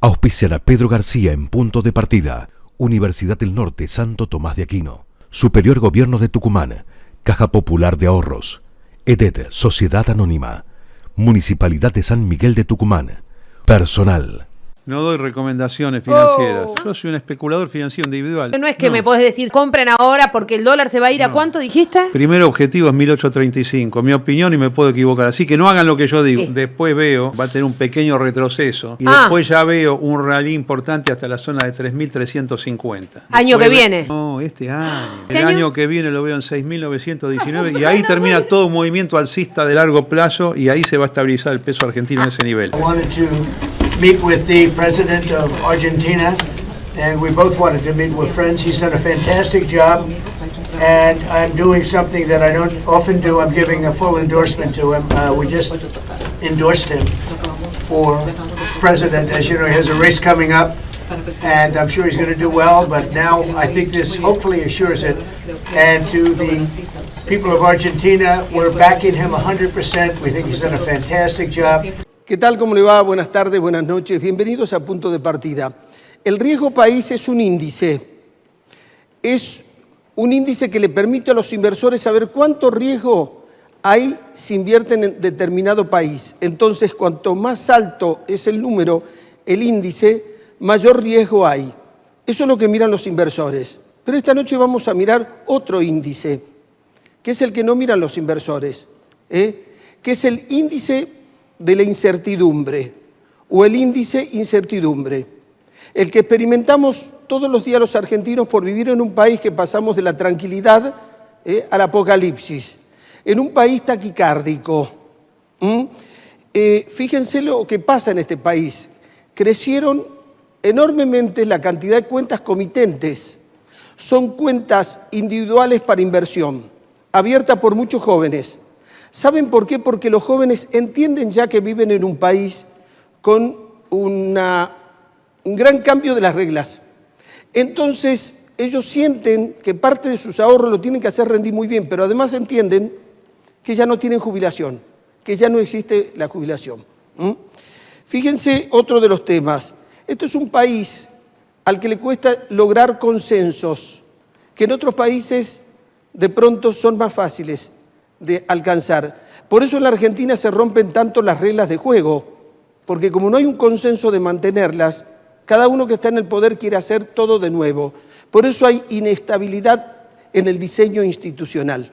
Auspician a Pedro García en Punto de Partida. Universidad del Norte Santo Tomás de Aquino. Superior Gobierno de Tucumán. Caja Popular de Ahorros. EDET Sociedad Anónima. Municipalidad de San Miguel de Tucumán. Personal. No doy recomendaciones financieras. Yo soy un especulador financiero individual. No es que me podés decir, compren ahora porque el dólar se va a ir a ¿cuánto dijiste? Primer objetivo es 1835, mi opinión, y me puedo equivocar. Así que no hagan lo que yo digo. Sí. Después veo, va a tener un pequeño retroceso. Y después ya veo un rally importante hasta la zona de 3.350. Año que viene. No, este año. ¿Este El año? año que viene lo veo en 6.919 y ahí termina todo un movimiento alcista de largo plazo y ahí se va a estabilizar el peso argentino en ese nivel. I wanted to meet with the president of Argentina, and we both wanted to meet with friends. He's done a fantastic job, and I'm doing something that I don't often do. I'm giving a full endorsement to him. We just endorsed him for president. As you know, he has a race coming up, and I'm sure he's going to do well, but now I think this hopefully assures it. And to the people of Argentina, we're backing him 100%. We think he's done a fantastic job. ¿Qué tal? ¿Cómo le va? Buenas tardes, buenas noches. Bienvenidos a Punto de Partida. El riesgo país es un índice. Es un índice que le permite a los inversores saber cuánto riesgo hay si invierten en determinado país. Entonces, cuanto más alto es el número, el índice, mayor riesgo hay. Eso es lo que miran los inversores. Pero esta noche vamos a mirar otro índice, que es el que no miran los inversores, que es el índice de la incertidumbre o el índice incertidumbre, el que experimentamos todos los días los argentinos por vivir en un país que pasamos de la tranquilidad al apocalipsis, en un país taquicárdico. Fíjense lo que pasa en este país. Crecieron enormemente la cantidad de cuentas comitentes. Son cuentas individuales para inversión, abiertas por muchos jóvenes. ¿Saben por qué? Porque los jóvenes entienden ya que viven en un país con un gran cambio de las reglas. Entonces, ellos sienten que parte de sus ahorros lo tienen que hacer rendir muy bien, pero además entienden que ya no tienen jubilación, que ya no existe la jubilación. Fíjense otro de los temas. Esto es un país al que le cuesta lograr consensos, que en otros países de pronto son más fáciles de alcanzar. Por eso en la Argentina se rompen tanto las reglas de juego, porque como no hay un consenso de mantenerlas, cada uno que está en el poder quiere hacer todo de nuevo. Por eso hay inestabilidad en el diseño institucional.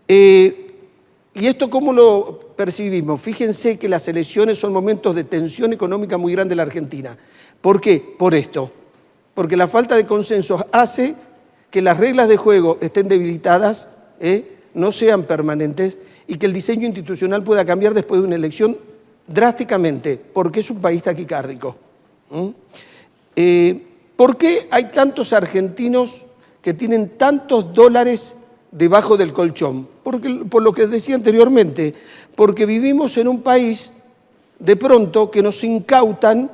¿Y esto cómo lo percibimos? Fíjense que las elecciones son momentos de tensión económica muy grande en la Argentina. ¿Por qué? Por esto. Porque la falta de consenso hace que las reglas de juego estén debilitadas, no sean permanentes y que el diseño institucional pueda cambiar después de una elección drásticamente, porque es un país taquicárdico. ¿Por qué hay tantos argentinos que tienen tantos dólares debajo del colchón? Por lo que decía anteriormente, porque vivimos en un país de pronto que nos incautan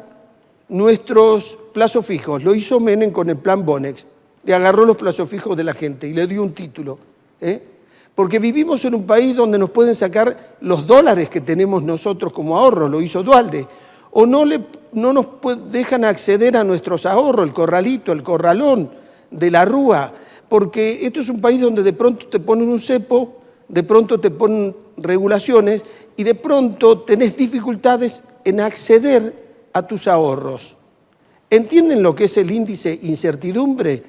nuestros plazos fijos. Lo hizo Menem con el plan Bonex, le agarró los plazos fijos de la gente y le dio un título. Porque vivimos en un país donde nos pueden sacar los dólares que tenemos nosotros como ahorro, lo hizo Duhalde, o no nos dejan acceder a nuestros ahorros, el corralito, el corralón de la Rúa, porque esto es un país donde de pronto te ponen un cepo, de pronto te ponen regulaciones y de pronto tenés dificultades en acceder a tus ahorros. ¿Entienden lo que es el índice incertidumbre?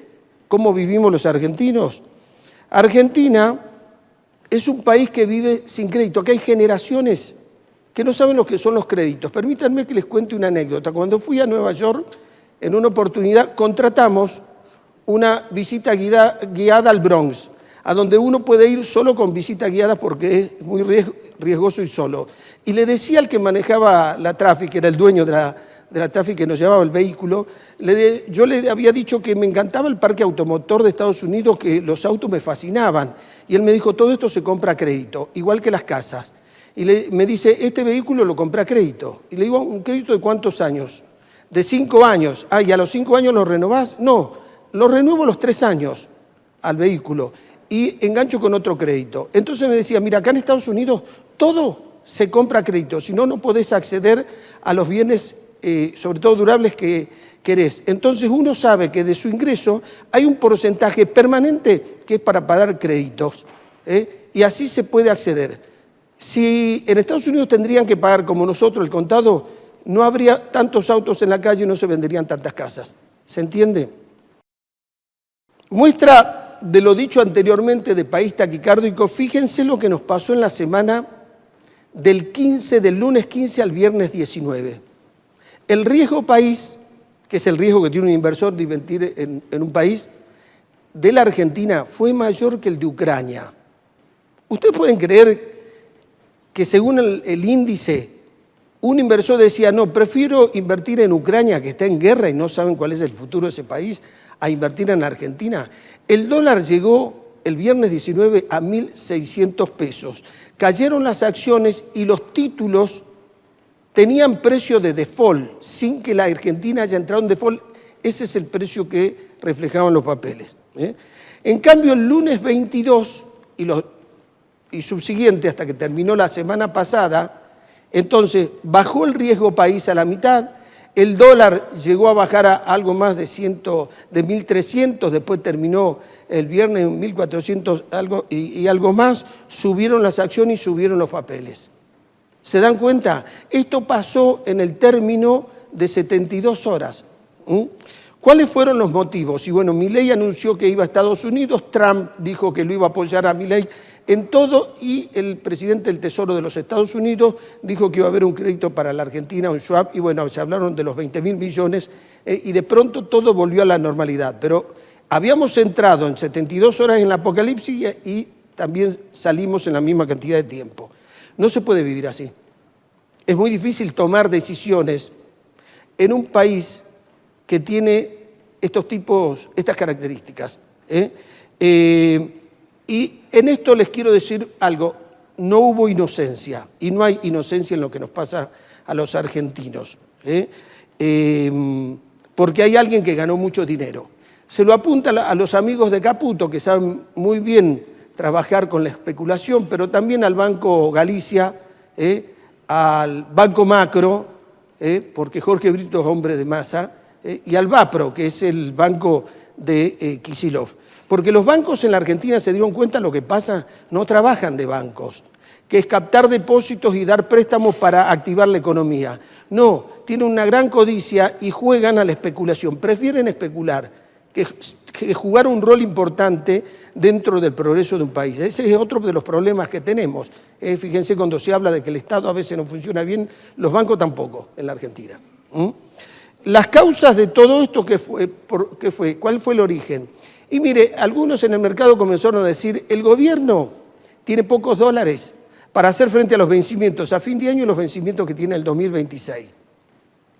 ¿Cómo vivimos los argentinos? Argentina es un país que vive sin crédito. Acá hay generaciones que no saben lo que son los créditos. Permítanme que les cuente una anécdota. Cuando fui a Nueva York, en una oportunidad, contratamos una visita guiada al Bronx, a donde uno puede ir solo con visita guiada porque es muy riesgoso y solo. Y le decía al que manejaba la Traffic, que era el dueño de la Traffic que nos llevaba el vehículo, yo le había dicho que me encantaba el parque automotor de Estados Unidos, que los autos me fascinaban. Y él me dijo, todo esto se compra a crédito, igual que las casas. Y me dice, este vehículo lo compré a crédito. Y le digo, ¿un crédito de cuántos años? De 5 años. Ah, ¿y a los 5 años lo renovás? No, lo renuevo a los 3 años al vehículo y engancho con otro crédito. Entonces me decía, mira, acá en Estados Unidos todo se compra a crédito, si no, no podés acceder a los bienes sobre todo durables, que querés. Entonces uno sabe que de su ingreso hay un porcentaje permanente que es para pagar créditos, y así se puede acceder. Si en Estados Unidos tendrían que pagar como nosotros el contado, no habría tantos autos en la calle y no se venderían tantas casas. ¿Se entiende? Muestra de lo dicho anteriormente de país taquicárdico, fíjense lo que nos pasó en la semana del lunes 15 al viernes 19. El riesgo país, que es el riesgo que tiene un inversor de invertir en un país, de la Argentina fue mayor que el de Ucrania. ¿Ustedes pueden creer que según el índice, un inversor decía, no, prefiero invertir en Ucrania, que está en guerra y no saben cuál es el futuro de ese país, a invertir en Argentina? El dólar llegó el viernes 19 a 1.600 pesos. Cayeron las acciones y los títulos tenían precio de default, sin que la Argentina haya entrado en default. Ese es el precio que reflejaban los papeles. En cambio, el lunes 22 y subsiguiente, hasta que terminó la semana pasada, entonces bajó el riesgo país a la mitad, el dólar llegó a bajar a algo más de 1.300, después terminó el viernes en 1.400 y algo más, subieron las acciones y subieron los papeles. ¿Se dan cuenta? Esto pasó en el término de 72 horas. ¿Cuáles fueron los motivos? Y bueno, Milei anunció que iba a Estados Unidos, Trump dijo que lo iba a apoyar a Milei en todo, y el presidente del Tesoro de los Estados Unidos dijo que iba a haber un crédito para la Argentina, un swap, y bueno, se hablaron de los 20.000 millones, y de pronto todo volvió a la normalidad. Pero habíamos entrado en 72 horas en el apocalipsis y también salimos en la misma cantidad de tiempo. No se puede vivir así. Es muy difícil tomar decisiones en un país que tiene estas características. Y en esto les quiero decir algo, no hubo inocencia, y no hay inocencia en lo que nos pasa a los argentinos, porque hay alguien que ganó mucho dinero. Se lo apunta a los amigos de Caputo, que saben muy bien trabajar con la especulación, pero también al Banco Galicia, al Banco Macro, porque Jorge Brito es hombre de masa, y al Vapro, que es el banco de Kicillof. Porque los bancos en la Argentina se dieron cuenta lo que pasa, no trabajan de bancos, que es captar depósitos y dar préstamos para activar la economía. No, tienen una gran codicia y juegan a la especulación. Prefieren especular que jugar un rol importante dentro del progreso de un país. Ese es otro de los problemas que tenemos. Fíjense, cuando se habla de que el Estado a veces no funciona bien, los bancos tampoco en la Argentina. Las causas de todo esto, ¿qué fue? ¿Cuál fue el origen? Y mire, algunos en el mercado comenzaron a decir, el gobierno tiene pocos dólares para hacer frente a los vencimientos a fin de año y los vencimientos que tiene el 2026.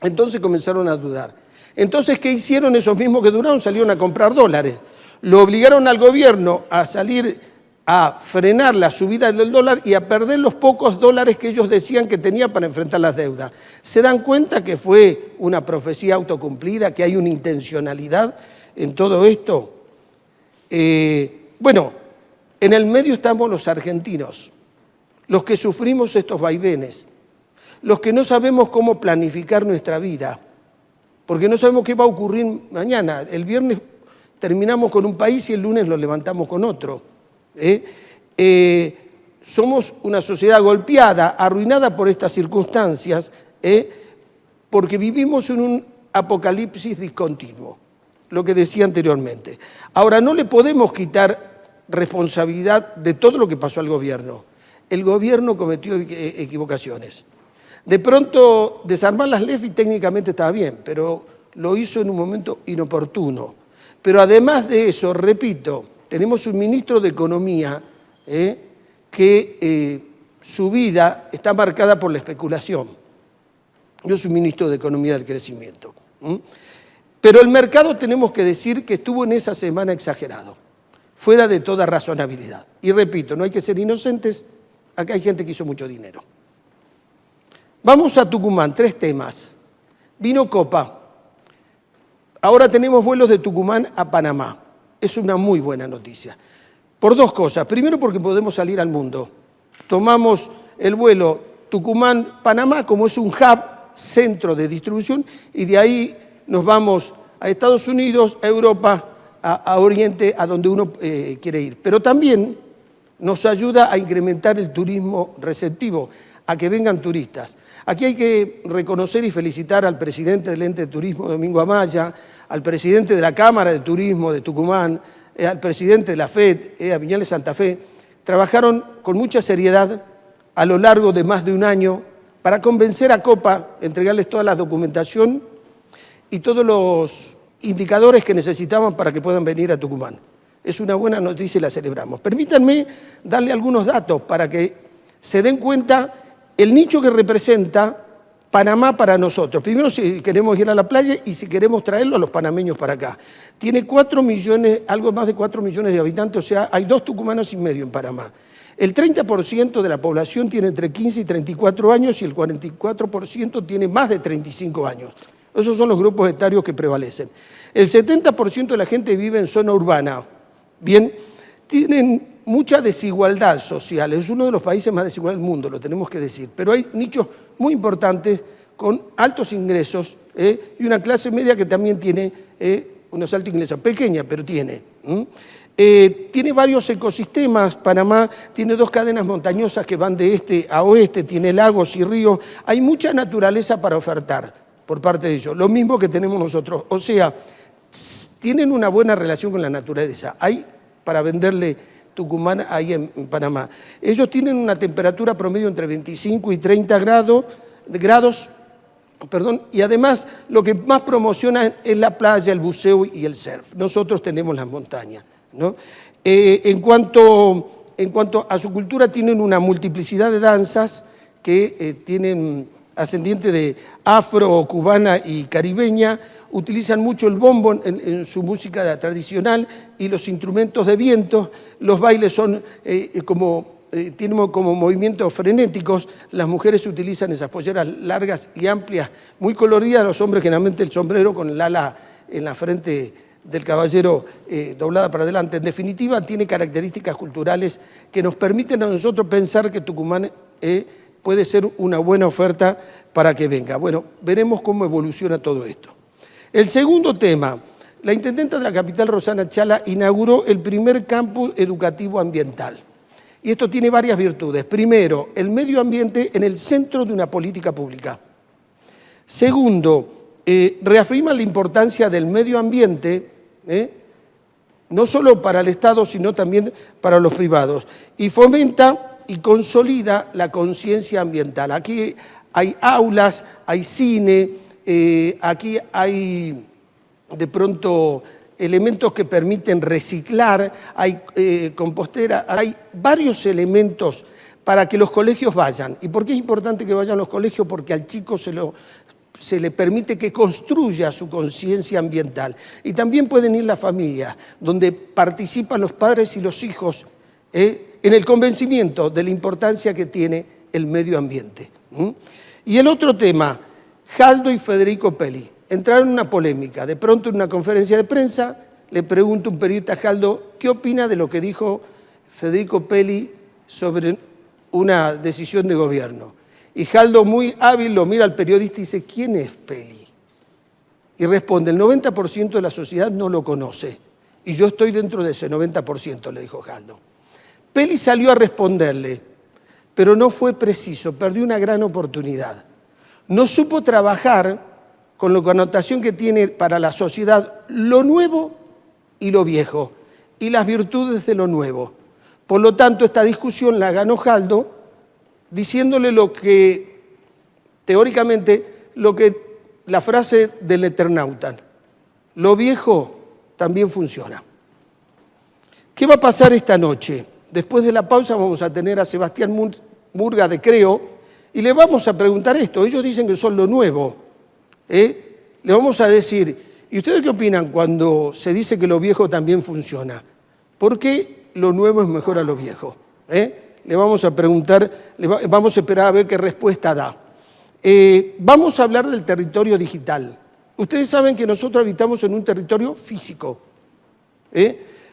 Entonces comenzaron a dudar. Entonces, ¿qué hicieron esos mismos que dudaron? Salieron a comprar dólares. Lo obligaron al gobierno a salir a frenar la subida del dólar y a perder los pocos dólares que ellos decían que tenía para enfrentar las deudas. ¿Se dan cuenta que fue una profecía autocumplida, que hay una intencionalidad en todo esto? Bueno, en el medio estamos los argentinos, los que sufrimos estos vaivenes, los que no sabemos cómo planificar nuestra vida, porque no sabemos qué va a ocurrir mañana. El viernes terminamos con un país y el lunes lo levantamos con otro. Somos una sociedad golpeada, arruinada por estas circunstancias, porque vivimos en un apocalipsis discontinuo, lo que decía anteriormente. Ahora, no le podemos quitar responsabilidad de todo lo que pasó al gobierno. El gobierno cometió equivocaciones. De pronto, desarmar las LEFI técnicamente estaba bien, pero lo hizo en un momento inoportuno. Pero además de eso, repito, tenemos un ministro de Economía que su vida está marcada por la especulación. Yo soy ministro de Economía del Crecimiento. Pero el mercado, tenemos que decir que estuvo en esa semana exagerado, fuera de toda razonabilidad. Y repito, no hay que ser inocentes, acá hay gente que hizo mucho dinero. Vamos a Tucumán, 3 temas. Vino Copa. Ahora tenemos vuelos de Tucumán a Panamá. Es una muy buena noticia. Por 2 cosas. Primero, porque podemos salir al mundo. Tomamos el vuelo Tucumán-Panamá, como es un hub, centro de distribución, y de ahí nos vamos a Estados Unidos, a Europa, a Oriente, a donde uno quiere ir. Pero también nos ayuda a incrementar el turismo receptivo, a que vengan turistas. Aquí hay que reconocer y felicitar al presidente del Ente de Turismo, Domingo Amaya, al presidente de la Cámara de Turismo de Tucumán, al presidente de la FED, a Viñales Santa Fe. Trabajaron con mucha seriedad a lo largo de más de un año para convencer a Copa, entregarles toda la documentación y todos los indicadores que necesitaban para que puedan venir a Tucumán. Es una buena noticia y la celebramos. Permítanme darle algunos datos para que se den cuenta el nicho que representa Panamá para nosotros. Primero, si queremos ir a la playa y si queremos traerlo a los panameños para acá. Tiene 4 millones, algo más de 4 millones de habitantes, o sea, hay 2,5 tucumanos en Panamá. El 30% de la población tiene entre 15 y 34 años y el 44% tiene más de 35 años. Esos son los grupos etarios que prevalecen. El 70% de la gente vive en zona urbana. Bien, tienen mucha desigualdad social. Es uno de los países más desiguales del mundo, lo tenemos que decir. Pero hay nichos muy importantes con altos ingresos y una clase media que también tiene unos altos ingresos. Pequeña, pero tiene. Tiene varios ecosistemas. Panamá tiene 2 cadenas montañosas que van de este a oeste, tiene lagos y ríos. Hay mucha naturaleza para ofertar por parte de ellos. Lo mismo que tenemos nosotros. O sea, tienen una buena relación con la naturaleza. Hay para venderle Tucumán ahí en Panamá. Ellos tienen una temperatura promedio entre 25 y 30 grados, y además lo que más promocionan es la playa, el buceo y el surf. Nosotros tenemos las montañas, ¿no? En cuanto a su cultura, tienen una multiplicidad de danzas que tienen ascendiente de afro, cubana y caribeña. Utilizan mucho el bombo en su música tradicional y los instrumentos de viento. Los bailes son tienen como movimientos frenéticos. Las mujeres utilizan esas polleras largas y amplias, muy coloridas. Los hombres generalmente el sombrero con el ala en la frente del caballero doblada para adelante. En definitiva, tiene características culturales que nos permiten a nosotros pensar que Tucumán puede ser una buena oferta para que venga. Bueno, veremos cómo evoluciona todo esto. El segundo tema, la intendenta de la capital, Rosana Chala, inauguró el primer campus educativo ambiental. Y esto tiene varias virtudes. Primero, el medio ambiente en el centro de una política pública. Segundo, reafirma la importancia del medio ambiente, no solo para el Estado, sino también para los privados. Y fomenta y consolida la conciencia ambiental. Aquí hay aulas, hay cine, aquí hay de pronto elementos que permiten reciclar, hay compostera, hay varios elementos para que los colegios vayan. ¿Y por qué es importante que vayan los colegios? Porque al chico se le permite que construya su conciencia ambiental. Y también pueden ir las familias, donde participan los padres y los hijos en el convencimiento de la importancia que tiene el medio ambiente. Y el otro tema, Jaldo y Federico Peli entraron en una polémica. De pronto, en una conferencia de prensa, le pregunta un periodista a Jaldo qué opina de lo que dijo Federico Peli sobre una decisión de gobierno. Y Jaldo, muy hábil, lo mira al periodista y dice, ¿quién es Peli? Y responde, el 90% de la sociedad no lo conoce. Y yo estoy dentro de ese 90%, le dijo Jaldo. Peli salió a responderle, pero no fue preciso, perdió una gran oportunidad. No supo trabajar con la connotación que tiene para la sociedad lo nuevo y lo viejo, y las virtudes de lo nuevo. Por lo tanto, esta discusión la ganó Jaldo, diciéndole lo que, teóricamente, la frase del Eternauta, lo viejo también funciona. ¿Qué va a pasar esta noche? Después de la pausa vamos a tener a Sebastián Murga de Creo y le vamos a preguntar esto. Ellos dicen que son lo nuevo. Le vamos a decir, ¿y ustedes qué opinan cuando se dice que lo viejo también funciona? ¿Por qué lo nuevo es mejor a lo viejo? Le vamos a preguntar, vamos a esperar a ver qué respuesta da. Vamos a hablar del territorio digital. Ustedes saben que nosotros habitamos en un territorio físico,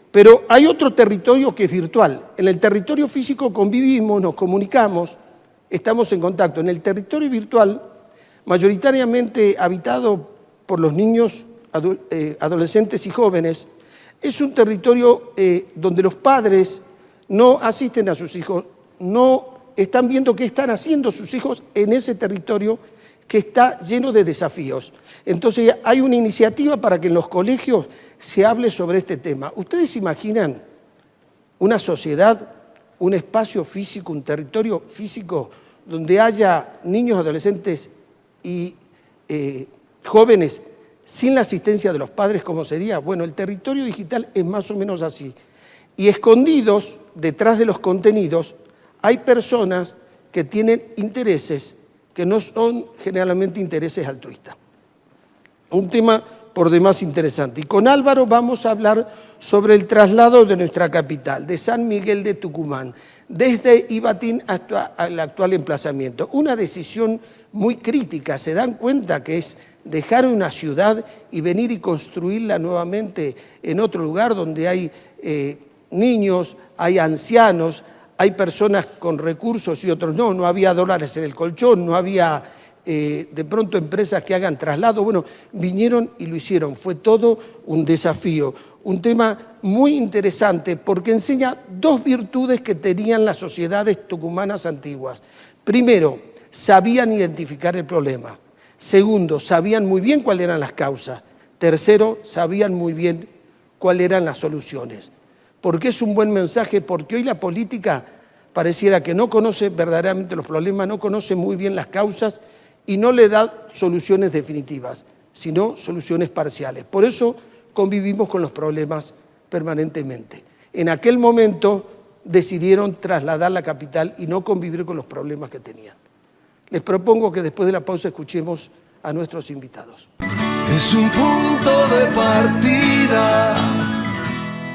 pero hay otro territorio que es virtual. En el territorio físico convivimos, nos comunicamos, estamos en contacto. En el territorio virtual mayoritariamente habitado por los niños, adolescentes y jóvenes, es un territorio donde los padres no asisten a sus hijos, no están viendo qué están haciendo sus hijos en ese territorio que está lleno de desafíos. Entonces hay una iniciativa para que en los colegios se hable sobre este tema. ¿Ustedes se imaginan una sociedad, un espacio físico, un territorio físico donde haya niños, adolescentes y jóvenes sin la asistencia de los padres, cómo sería? Bueno, el territorio digital es más o menos así. Y escondidos detrás de los contenidos hay personas que tienen intereses que no son generalmente intereses altruistas. Un tema por demás interesante. Y con Álvaro vamos a hablar sobre el traslado de nuestra capital, de San Miguel de Tucumán, desde Ibatín hasta el actual emplazamiento. Una decisión muy crítica, se dan cuenta que es dejar una ciudad y venir y construirla nuevamente en otro lugar donde hay niños, hay ancianos, hay personas con recursos y otros no, no había dólares en el colchón, no había de pronto empresas que hagan traslado. Bueno, vinieron y lo hicieron, fue todo un desafío, un tema muy interesante porque enseña dos virtudes que tenían las sociedades tucumanas antiguas. Primero, sabían identificar el problema. Segundo, sabían muy bien cuáles eran las causas. Tercero, sabían muy bien cuáles eran las soluciones. ¿Por qué es un buen mensaje? Porque hoy la política pareciera que no conoce verdaderamente los problemas, no conoce muy bien las causas y no le da soluciones definitivas, sino soluciones parciales. Por eso convivimos con los problemas permanentemente. En aquel momento decidieron trasladar la capital y no convivir con los problemas que tenían. Les propongo que después de la pausa escuchemos a nuestros invitados. Es un punto de partida